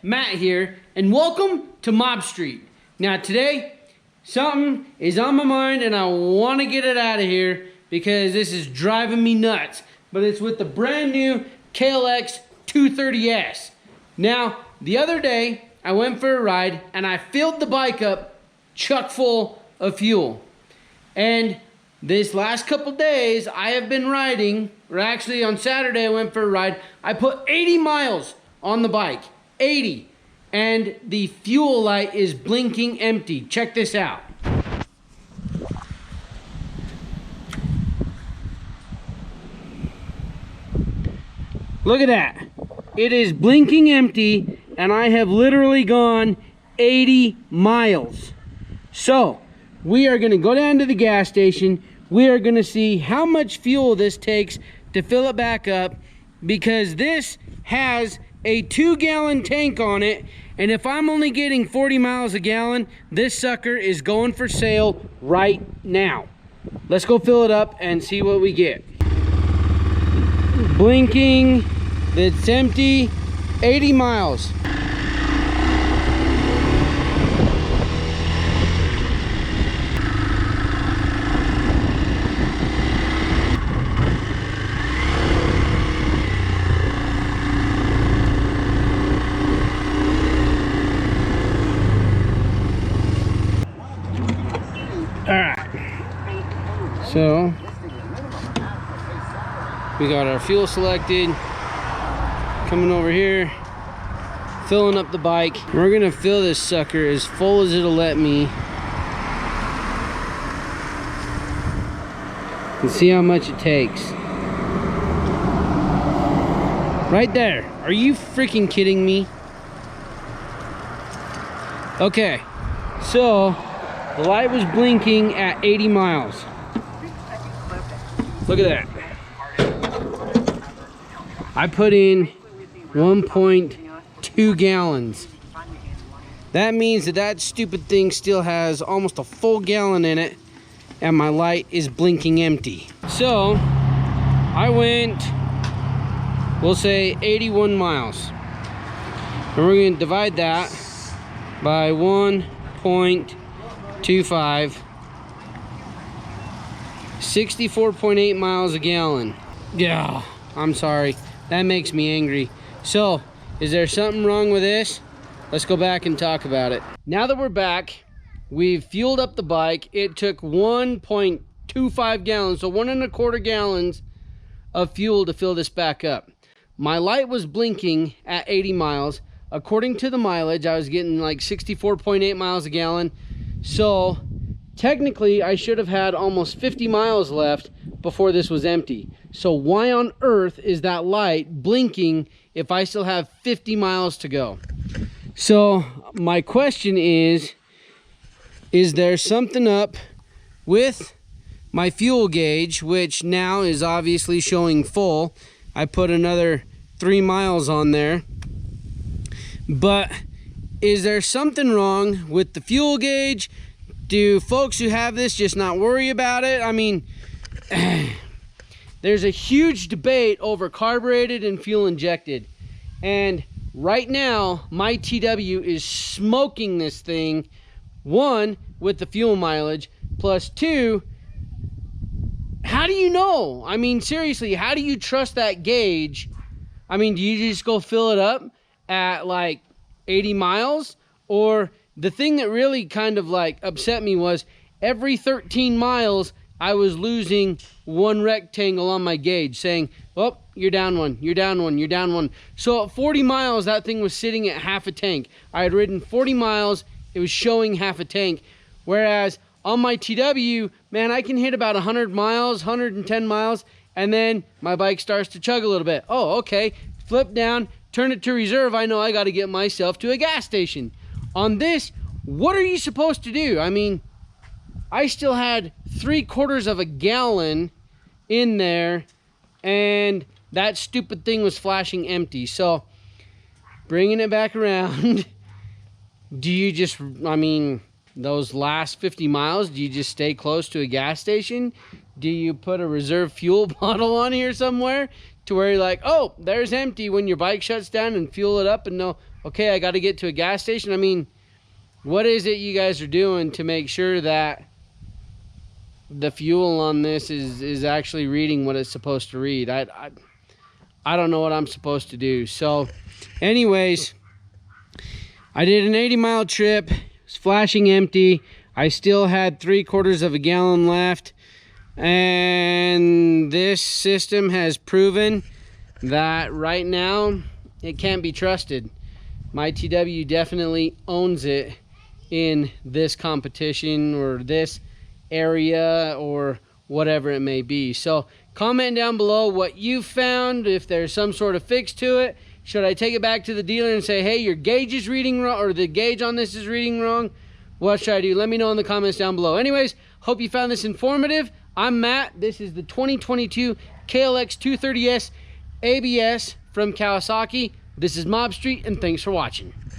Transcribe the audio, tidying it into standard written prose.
Matt here, and welcome to Mob Street. Now today, something is on my mind and I want to get it out of here because this is driving me nuts. But it's with the brand new KLX230S. Now, the other day, I went for a ride and I filled the bike up chock full of fuel. And this last couple days, I have been riding, or actually on Saturday I went for a ride. I put 80 miles on the bike, 80. And the fuel light is blinking empty. Check this out. Look at that. It is blinking empty and I have literally gone 80 miles. So, we are gonna go down to the gas station. We are gonna see how much fuel this takes to fill it back up, because this has a 2-gallon tank on it, and if I'm only getting 40 miles a gallon, this sucker is going for sale right now. Let's go fill it up and see what we get. Blinking, it's empty, 80 miles. So, we got our fuel selected, coming over here, filling up the bike. We're gonna fill this sucker as full as it'll let me, and see how much it takes. Right there. Are you freaking kidding me? Okay, so the light was blinking at 80 miles. Look at that. I put in 1.2 gallons. That means that stupid thing still has almost a full gallon in it, and my light is blinking empty. So, I went, we'll say 81 miles. And we're gonna divide that by 1.25. 64.8 miles a gallon. Yeah, I'm sorry. That makes me angry. So, is there something wrong with this? Let's go back and talk about it. Now that we're back, we've fueled up the bike. It took 1.25 gallons, so 1.25 gallons of fuel to fill this back up. My light was blinking at 80 miles. According to the mileage, I was getting like 64.8 miles a gallon. So, technically, I should have had almost 50 miles left before this was empty. So why on earth is that light blinking if I still have 50 miles to go? So my question is there something up with my fuel gauge, which now is obviously showing full? I put another 3 miles on there. But is there something wrong with the fuel gauge? Do folks who have this just not worry about it? I mean, there's a huge debate over carbureted and fuel injected. And right now, my TW is smoking this thing. 1, with the fuel mileage, plus 2, how do you know? I mean, seriously, how do you trust that gauge? I mean, do you just go fill it up at like 80 miles? Or the thing that really kind of like upset me was every 13 miles, I was losing 1 rectangle on my gauge saying, oh, you're down 1, you're down 1, you're down 1. So at 40 miles, that thing was sitting at half a tank. I had ridden 40 miles, it was showing half a tank. Whereas on my TW, man, I can hit about 100 miles, 110 miles, and then my bike starts to chug a little bit. Oh, okay, flip down, turn it to reserve. I know I got to get myself to a gas station. On this, what are you supposed to do? I mean, I still had 3/4 of a gallon in there, and that stupid thing was flashing empty. So, bringing it back around, do you just, I mean, those last 50 miles, do you just stay close to a gas station? Do you put a reserve fuel bottle on here somewhere? to where you're like, oh, there's empty when your bike shuts down, and fuel it up and know, okay, I got to get to a gas station? I mean, what is it you guys are doing to make sure that the fuel on this is actually reading what it's supposed to read? I don't know what I'm supposed to do. So anyways, I did an 80-mile trip. It's flashing empty. I still had 3/4 of a gallon left, and this system has proven that right now it can't be trusted. My TW definitely owns it in this competition or this area or whatever it may be. So comment down below what you found, if there's some sort of fix to it. Should I take it back to the dealer and say, hey, your gauge is reading wrong, or the gauge on this is reading wrong? What should I do? Let me know in the comments down below. Anyways, hope you found this informative. I'm Matt. This is the 2022 KLX230S ABS from Kawasaki. This is Mob Street, and thanks for watching.